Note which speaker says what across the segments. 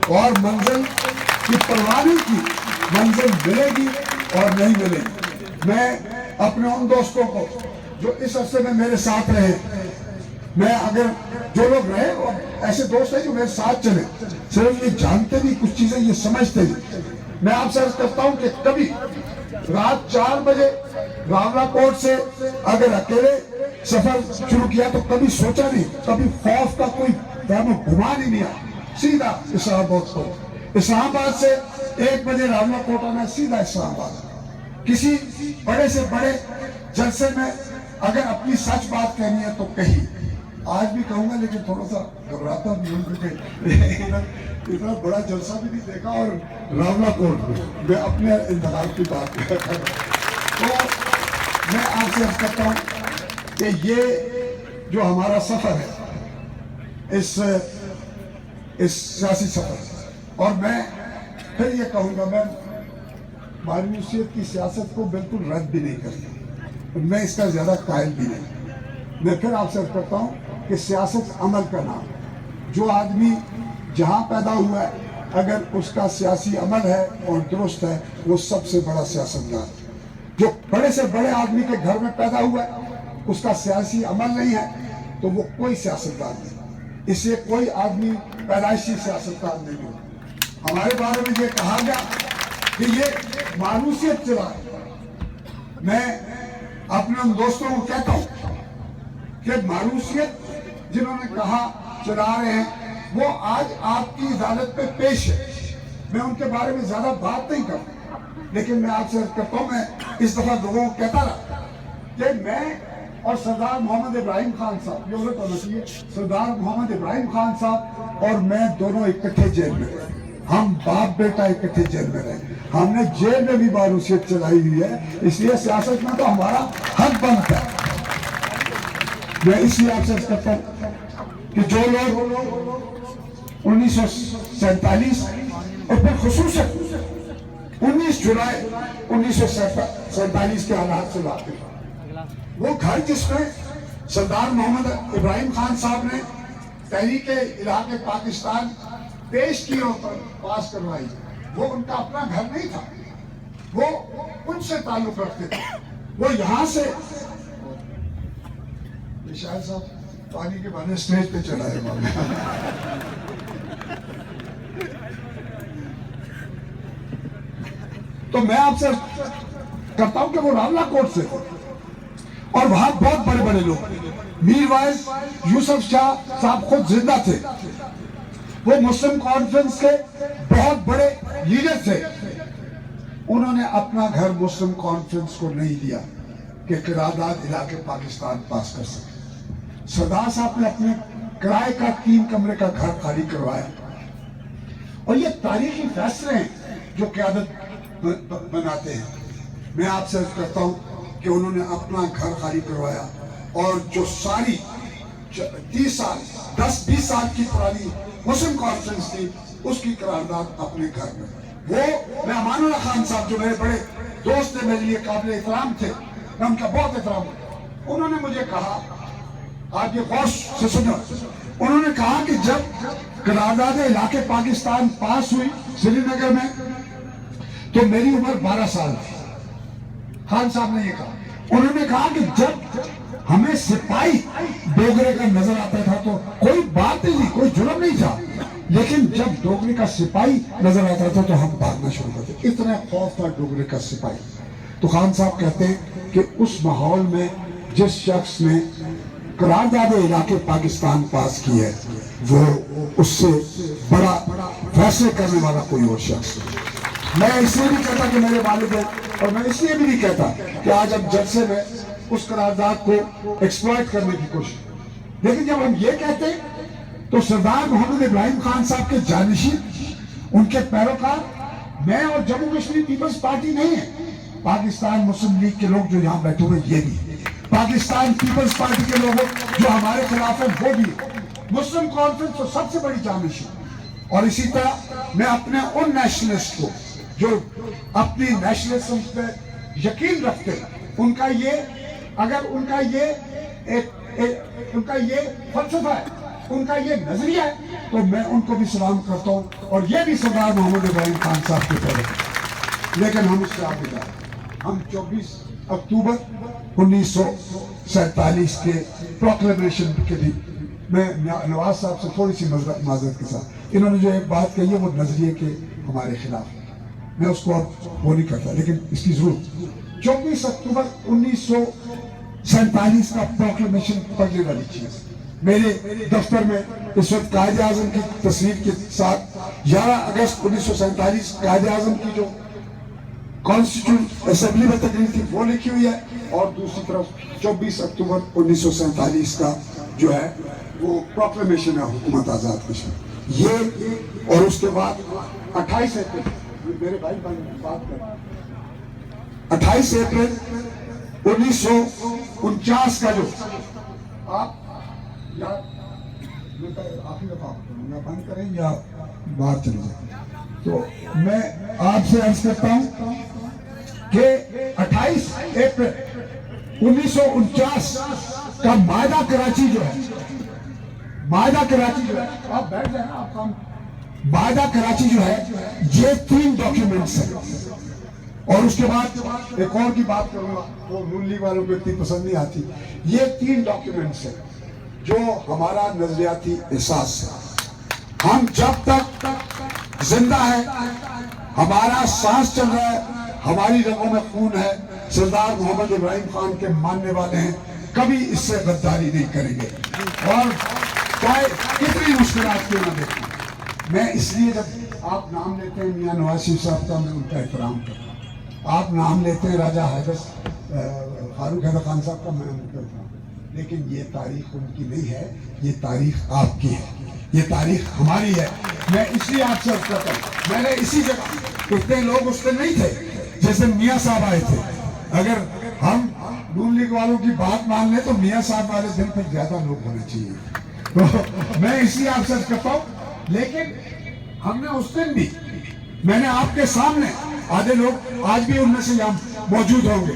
Speaker 1: اور منزل کی پرواہ نہیں کی، منزل ملے گی اور نہیں ملے گی۔ میں اپنے ان دوستوں کو جو اس عرصے میں میرے ساتھ رہے، میں اگر جو لوگ رہے اور ایسے دوست ہیں جو میرے ساتھ چلے، صرف یہ جانتے بھی کچھ چیزیں، یہ سمجھتے بھی، میں آپ سے عرض کرتا ہوں کہ کبھی رات 4 بجے راولا کوٹ سے اگر اکیلے سفر شروع کیا تو کبھی سوچا نہیں، کبھی خوف کا کوئی وہم و گمان ہی نہیں آیا، سیدھا اسلام آباد کو، اسلام آباد سے 1 بجے راولا کوٹ آنا، سیدھا اسلام آباد۔ کسی بڑے سے بڑے جلسے میں اگر اپنی سچ بات کہنی ہے تو کہی، آج بھی کہوں گا لیکن تھوڑا سا گھبراتا بھی ہوں کیونکہ اتنا بڑا جلسہ بھی نہیں دیکھا، اور راولا کوٹ میں اپنے انتخاب کی بات کرتا ہوں۔ تو میں آپ سے عرض کرتا ہوں کہ یہ جو ہمارا سفر ہے، اس سیاسی سفر، اور میں پھر یہ کہوں گا، میں مایوسیت کی سیاست کو بالکل رد بھی نہیں کرتا، میں اس کا زیادہ قائل بھی نہیں۔ میں پھر آپ سے عرض کرتا ہوں کہ سیاست عمل کا نام، جو آدمی جہاں پیدا ہوا ہے اگر اس کا سیاسی عمل ہے اور درست ہے، وہ سب سے بڑا سیاستدان۔ جو بڑے سے بڑے آدمی کے گھر میں پیدا ہوا ہے، اس کا سیاسی عمل نہیں ہے تو وہ کوئی سیاستدان نہیں، اس سے کوئی آدمی پیدائشی سیاستدان نہیں ہوتا۔ ہمارے بارے میں یہ کہا گیا کہ یہ مانوسیت چلا ہے۔ میں اپنے ان دوستوں کو کہتا ہوں کہ مانوسیت جنہوں نے کہا چلا رہے ہیں، وہ آج آپ کی عدالت پہ پیش ہے۔ میں ان کے بارے میں زیادہ بات نہیں کرتا، لیکن میں آپ سے عرض کرتا ہوں، میں اس دفعہ لوگوں کو کہتا رہا کہ میں اور سردار محمد ابراہیم خان صاحب، یہ غلط ہونا چاہیے، سردار محمد ابراہیم خان صاحب اور میں دونوں اکٹھے جیل میں رہے، ہم باپ بیٹا اکٹھے جیل میں رہے، ہم نے جیل میں بھی مانوسیت چلائی ہوئی ہے، اس لیے سیاست میں تو ہمارا حق بنتا ہے۔ میں اس لیے آپ سے عرض کرتا ہوں کہ جو لوگ 1947 اور پھر خصوصاً 19 جولائی 1947 کے حالات سے واقف ہیں، وہ گھر جس میں سردار محمد ابراہیم خان صاحب نے تحریک الحاق پاکستان پیش کی اور پاس کروائی، وہ ان کا اپنا گھر نہیں تھا، وہ ان سے تعلق رکھتے تھے، وہ یہاں سے شاہد صاحب پانی کے بہانے اسٹیج پہ چلا ہے۔ تو میں آپ سے کرتا ہوں کہ وہ راولا کوٹ سے تھے، اور وہاں بہت بڑے بڑے لوگ، میر وائز یوسف شاہ صاحب خود زندہ تھے، وہ مسلم کانفرنس کے بہت بڑے لیڈر تھے، انہوں نے اپنا گھر مسلم کانفرنس کو نہیں دیا کہ قرارداد علاقے پاکستان پاس کر سکے۔ سردار صاحب نے اپنے کرائے کا 3 کمرے کا گھر خالی کروایا، اور یہ تاریخی فیصلے ہیں جو قیادت بناتے ہیں۔ میں آپ سے عرض کرتا ہوں کہ انہوں نے اپنا گھر خالی کروایا، اور جو ساری 30 سال 10-20 سال کی پرانی مسلم کانفرنس تھی، اس کی قرارداد اپنے گھر میں۔ وہ میں امان اللہ خان صاحب جو میرے بڑے دوست تھے، میرے لیے قابل احترام تھے، میں ان کا بہت احترام کرتا ہوں، انہوں نے مجھے کہا، آپ یہ غور سے سنو، انہوں نے کہا کہ جب قرارداد علاقے پاکستان پاس ہوئی سری نگر میں تو میری عمر 12 سال تھی۔ خان صاحب نے یہ کہا، انہوں نے کہا کہ جب ہمیں سپاہی ڈوگرے کا نظر آتا تھا تو کوئی بات نہیں، کوئی جرم نہیں تھا، لیکن جب ڈوگرے کا سپاہی نظر آتا تھا تو ہم بھاگنا شروع کرتے، اتنا خوف تھا ڈوگرے کا سپاہی۔ تو خان صاحب کہتے ہیں کہ اس ماحول میں جس شخص نے قرارداد علاقے پاکستان پاس کی ہے، وہ اس سے بڑا فیصلے کرنے والا کوئی اور شخص نہیں۔ میں اس لیے بھی کہتا کہ میرے والد ہیں، اور میں اس لیے بھی نہیں کہتا کہ آج ہم جلسے میں اس قرارداد کو ایکسپلائٹ کرنے کی کوشش، لیکن جب ہم یہ کہتے ہیں تو سردار محمد ابراہیم خان صاحب کے جانشین، ان کے پیروکار، میں اور جموں کشمیر پیپلز پارٹی نہیں ہے، پاکستان مسلم لیگ کے لوگ جو یہاں بیٹھے ہوئے یہ بھی، پاکستان پیپلز پارٹی کے لوگ جو ہمارے خلاف ہیں وہ بھی، مسلم کانفرنس تو سب سے بڑی جانشین، اور اسی طرح میں اپنے ان نیشنلسٹ کو جو اپنی نیشنلزم پہ یقین رکھتے ہیں، ان کا یہ فلسفہ ہے ان کا یہ نظریہ ہے تو میں ان کو بھی سلام کرتا ہوں، اور یہ بھی سردار محمد ابراہیم خان صاحب کے طرف۔ لیکن ہم اس سے آگے جائیں، ہم 24 اکتوبر 1947 کے پروکلیمیشن کے دن میں نواز صاحب سے تھوڑی سی معذرت کے ساتھ، انہوں نے جو ایک بات کہی ہے وہ نظریے کے ہمارے خلاف ہے، میں اس کو اب وہ نہیں کرتا، لیکن اس کی ضرورت 24 اکتوبر 1947 کا پروکلیمیشن پڑھنے والی چیز میرے دفتر میں اس وقت قائد اعظم کی تصویر کے ساتھ 11 اگست 1947 قائد اعظم کی جو کانسٹیٹیوشن اسمبلی میں تقریر تھی وہ لکھی ہوئی ہے، اور دوسری طرف 24 اکتوبر 1947 کا جو ہے وہ پروکلیمیشن ہے حکومت آزاد کشمیر یہ، اور اس کے بعد 28 اپریل میرے بھائی بات کر 28 اپریل 1949 کا جو آپ آخری دفعہ بند کریں یا باہر چلے جائیں، تو میں آپ سے عرض کرتا ہوں کہ 28 اپریل 1949 کا معاہدہ کراچی جو ہے، معاہدہ کراچی جو ہے، آپ بیٹھ جائیں نا، آپ کام، معاہدہ کراچی جو ہے یہ 3 ڈاکیومنٹس ہیں، اور اس کے بعد ایک اور کی بات کروں گا وہ نون لیگ والوں کو اتنی پسند نہیں آتی، یہ 3 ڈاکیومنٹس ہیں جو ہمارا نظریاتی احساس ہے۔ ہم جب تک زندہ ہیں، ہمارا سانس چل رہا ہے، ہماری رگوں میں خون ہے، سردار محمد ابراہیم خان کے ماننے والے ہیں، کبھی اس سے غداری نہیں کریں گے، اور چاہے کتنی مشکلات کیوں نہ دیکھیں۔ میں اس لیے جب آپ نام لیتے ہیں میاں نواز شریف صاحب کا، میں ان کا احترام کرتا ہوں، آپ نام لیتے ہیں راجہ فاروق حیدر خان صاحب کا، میں ان کا احترام، لیکن یہ تاریخ ان کی نہیں ہے، یہ تاریخ آپ کی ہے، یہ تاریخ ہماری ہے۔ میں اس لیے آپ سے عرض کرتا ہوں، میں نے اسی جگہ، اتنے لوگ اس دن نہیں تھے جس دن میاں صاحب آئے تھے، اگر ہم نون لیگ والوں کی بات مان لیں تو میاں صاحب والے دن پہ زیادہ لوگ ہونے چاہیے، تو میں اس لیے آپ سے عرض کرتا ہوں، لیکن ہم نے اس دن بھی، میں نے آپ کے سامنے، آدھے لوگ آج بھی ان میں سے یہاں موجود ہوں گے،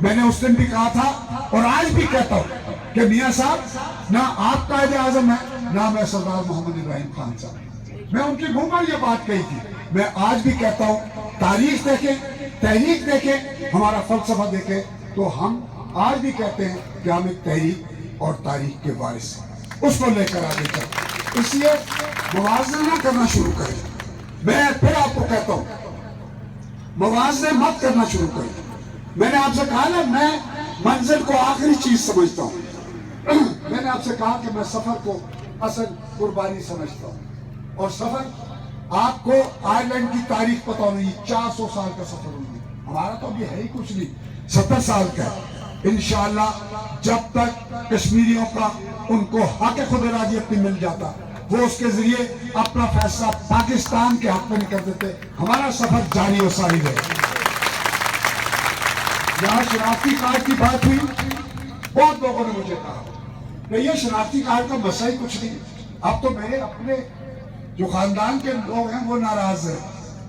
Speaker 1: میں نے اس دن بھی کہا تھا اور آج بھی کہتا ہوں کہ میاں صاحب نہ آپ قائد اعظم ہیں نہ میں سردار محمد ابراہیم خان صاحب، میں ان کی منہ پر یہ بات کہی تھی، میں آج بھی کہتا ہوں، تاریخ دیکھیں، تحریک دیکھیں، ہمارا فلسفہ دیکھیں، تو ہم آج بھی کہتے ہیں کہ ہم ایک تحریک اور تاریخ کے وارث ہیں، اس کو لے کر آگے چلیں، اس لیے موازنہ نہ کرنا شروع کریں۔ میں پھر آپ کو کہتا ہوں موازنہ مت کرنا شروع کریں۔ میں نے آپ سے کہا نا، میں منزل کو آخری چیز سمجھتا ہوں، میں نے آپ سے کہا کہ میں سفر کو اصل قربانی سمجھتا ہوں، اور سفر آپ کو آئرلینڈ کی تاریخ پتہ ہونی، 400 سال کا سفر ہوگی، ہمارا تو ابھی ہے ہی کچھ نہیں، 70 سال کا ہے، انشاءاللہ جب تک کشمیریوں کا ان کو حق خود ارادیت نہیں مل جاتا، وہ اس کے ذریعے اپنا فیصلہ پاکستان کے حق میں نہیں کر دیتے، ہمارا سفر جاری و ساری رہے۔ یہاں شناختی کارڈ کی بات ہوئی، بہت لوگوں نے مجھے کہا کہ یہ شناختی کارڈ کا مسئلہ ہی کچھ نہیں، اب تو میرے اپنے جو خاندان کے لوگ ہیں وہ ناراض ہیں،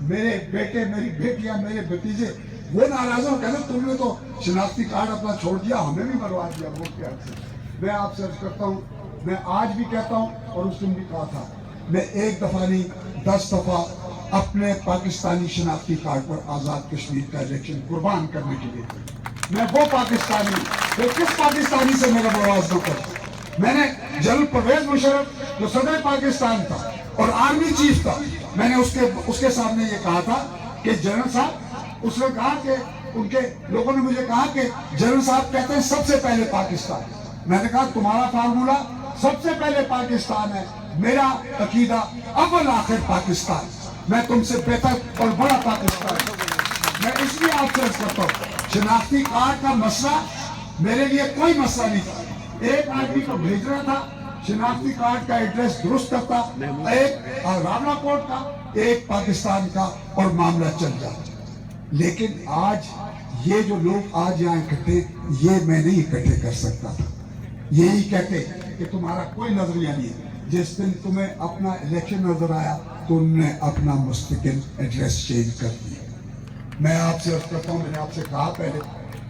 Speaker 1: میرے بیٹے، میری بیٹیاں، میرے بھتیجے، وہ ناراض ہیں، کہتے ہیں تم نے تو شناختی کارڈ اپنا چھوڑ دیا، ہمیں بھی مروا دیا ووٹ کے حق سے۔ میں آپ سے عرض کرتا ہوں، میں آج بھی کہتا ہوں اور اس دن بھی کہا تھا، میں ایک دفعہ نہیں 10 دفعہ اپنے پاکستانی شناختی کارڈ پر آزاد کشمیر کا الیکشن قربان کرنے کے لیے، میں وہ پاکستانی، وہ کس پاکستانی سے میرا موازنہ کرتا، میں نے جنرل پرویز مشرف جو صدر پاکستان تھا اور آرمی چیف تھا، میں نے اس کے سامنے یہ کہا تھا کہ جنرل صاحب، اس نے کہا کہ ان کے لوگوں نے مجھے کہا کہ جنرل صاحب کہتے ہیں سب سے پہلے پاکستان، میں نے کہا تمہارا فارمولہ سب سے پہلے پاکستان ہے، میرا عقیدہ اول آخر پاکستان، میں تم سے بہتر اور بڑا پاکستان ہوں۔ میں اس لیے آپ سے عرض کرتا ہوں، شناختی کارڈ کا مسئلہ میرے لیے کوئی مسئلہ نہیں تھا، ایک آدمی کو بھیجنا تھا، شناختی کارڈ کا ایڈریس درست کرتا، ایک راولا کوٹ کا، ایک پاکستان کا، اور معاملہ چل جاتا۔ لیکن آج یہ جو لوگ آج یہاں اکٹھے، یہ میں نہیں اکٹھے کر سکتا تھا، یہی کہتے کہ تمہارا کوئی نظریہ نہیں ہے، جس دن تمہیں اپنا الیکشن نظر آیا تو انہوں نے اپنا مستقل ایڈریس چینج کر دیا۔ میں آپ سے عرض کرتا ہوں، میں نے آپ سے کہا پہلے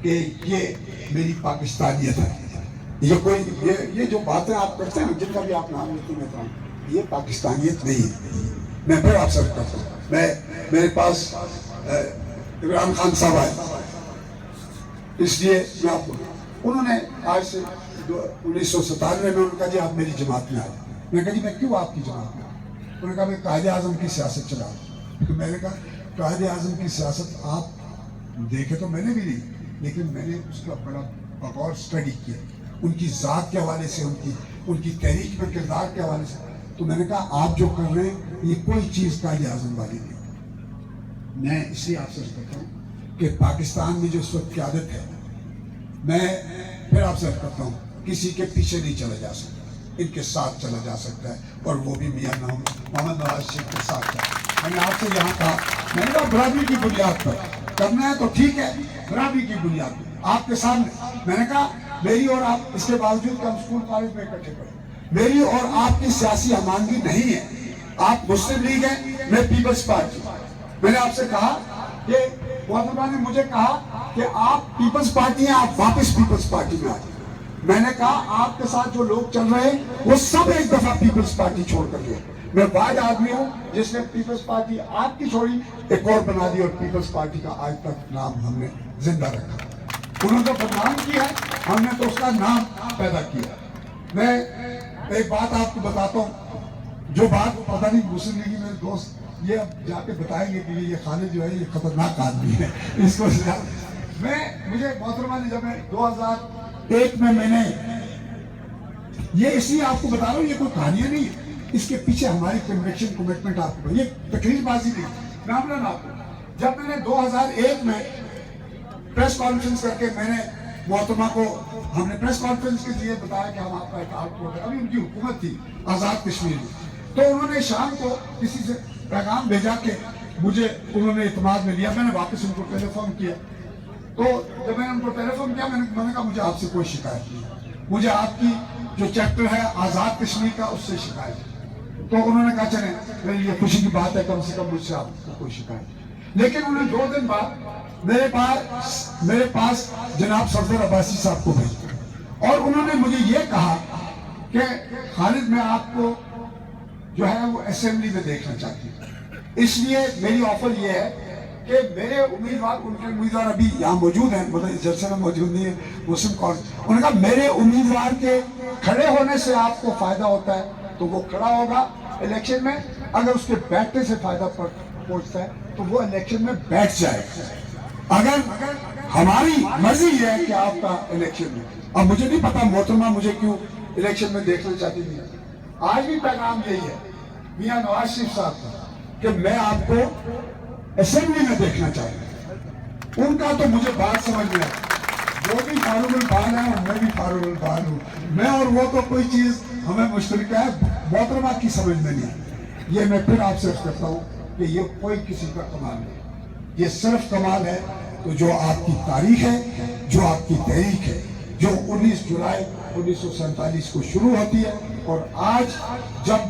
Speaker 1: کہ یہ میری پاکستانیت ہے، یہ جو باتیں آپ کرتے ہیں جن کا بھی آپ نام لیتے ہیں یہ پاکستانیت نہیں ہے. میں پھر آپ سے کرتا ہوں, میرے پاس عمران خان صاحب آئے, اس لیے میں آپ کو, انہوں نے آج سے 1997 میں انہوں نے کہا جی آپ میری جماعت میں آئے. میں نے کہا جی میں کیوں آپ کی جماعت میں آؤں؟ انہوں نے کہا میں قائد اعظم کی سیاست چلا رہا ہوں. میں نے کہا قائد اعظم کی سیاست آپ دیکھے تو میں نے بھی نہیں, لیکن میں نے اس کا بڑا بغور اسٹڈی کیا, ان کی ذات کے حوالے سے, ان کی تحریک میں کردار کے حوالے سے. تو میں نے کہا آپ جو کر رہے ہیں یہ کوئی چیز قائد اعظم والی نہیں. میں اس لیے آپ سے کہتا ہوں کہ پاکستان میں جو اس وقت قیادت ہے, میں پھر آپ سے کرتا ہوں کسی کے پیچھے نہیں چلا جا سکتا, ان کے ساتھ چلا جا سکتا ہے, اور وہ بھی میاں محمد نواز شریف کے ساتھ چلا. میں نے آپ سے یہاں کہا, میں نے کہا برابری کی بنیاد پر کرنا ہے تو ٹھیک ہے, برابری کی بنیاد پر آپ کے سامنے. میں نے کہا میری اور آپ, اس کے باوجود کہ ہم اسکول کالج میں اکٹھے پڑھے, میری اور آپ کی سیاسی ہمانگی نہیں ہے. آپ مسلم لیگ ہیں, میں پیپلز پارٹی. میں نے آپ سے کہا کہ محترمہ نے مجھے کہا کہ آپ پیپلز پارٹی ہیں, آپ واپس پیپلز پارٹی میں آ جائیں. میں نے کہا آپ کے ساتھ جو لوگ چل رہے ہیں وہ سب ایک دفعہ پیپلز پارٹی چھوڑ کر گئے. میں واحد آدمی ہوں جس نے پیپلز پارٹی آپ کی چھوڑی, ایک اور بنا دی, اور پیپلز پارٹی کا آج تک نام ہم نے زندہ رکھا. انہوں نے بدنام کیا ہے, ہم نے تو اس کا نام پیدا کیا. میں ایک بات آپ کو بتاتا ہوں, جو بات پتہ نہیں مسلم لیگی میرے دوست یہ اب جا کے بتائیں گے کہ یہ خالد جو ہے یہ خطرناک آدمی ہے, اس کو مجھے محترمہ نے جب میں 2001 میں نے یہ اس لیے آپ کو بتا رہا ہوں, یہ کوئی کہانیاں نہیں ہے, اس کے پیچھے ہماری کنوکشن کمٹمنٹ آپ کو, یہ تقریر بازی نہیں. میں آپ کو جب میں نے 2001 میں پریس کانفرنس کر کے میں نے محترمہ کو, ہم نے پریس کانفرنس کے لیے بتایا کہ ہم آپ کا ایک آؤٹ پٹ ہے, ابھی ان کی حکومت تھی آزاد کشمیر میں, تو انہوں نے شام کو کسی سے پیغام بھیجا کہ مجھے انہوں نے اعتماد میں لیا. میں نے واپس ان کو ٹیلی فون کیا, تو جب میں نے ان کو ٹیلی فون کیا میں نے کہا مجھے آپ سے کوئی شکایت نہیں, مجھے آپ کی جو چیپٹر ہے آزاد کشمیر کا اس سے شکایت ہے. تو انہوں نے کہا چلیں یہ خوشی کی بات ہے, کم سے کم مجھ سے آپ کو کوئی شکایت نہیں. لیکن انہوں نے 2 دن بعد میرے پاس جناب صفدر عباسی صاحب کو بھیجا, اور انہوں نے مجھے یہ کہا کہ خالد میں آپ کو جو ہے وہ اسمبلی میں دیکھنا چاہتی ہوں. اس لیے میری آفر یہ ہے کہ میرے امیدوار, ان کے امیدوار ابھی یہاں موجود ہیں, مطلب اس جلسے میں موجود نہیں ہے, مسلم کانگریس, انہوں نے کہا میرے امیدوار کے کھڑے ہونے سے آپ کو فائدہ ہوتا ہے تو وہ کھڑا ہوگا الیکشن میں, اگر اس کے بیٹھنے سے فائدہ پہنچتا ہے تو وہ الیکشن میں بیٹھ جائے. اگر ہماری مرضی یہ ہے کہ آپ کا الیکشن میں, اب مجھے نہیں پتا محترمہ مجھے کیوں الیکشن میں دیکھنا چاہتی نہیں. آج بھی پیغام یہی ہے میاں نواز شریف صاحب کا کہ میں آپ کو اسمبلی میں دیکھنا چاہتا ہوں. ان کا تو مجھے بات سمجھ میں آئی, وہ بھی فاروق البال ہے اور میں بھی فاروق البال ہوں, میں اور وہ تو کوئی چیز ہمیں مشترکہ ہے, محترمہ کی سمجھ میں نہیں آئی. یہ میں پھر آپ سے کہتا ہوں کہ یہ کوئی کسی کا کمال نہیں, یہ صرف کمال ہے تو جو آپ کی تاریخ ہے, جو آپ کی تحریک ہے, جو 19 جولائی 1947 کو شروع ہوتی ہے, اور آج جب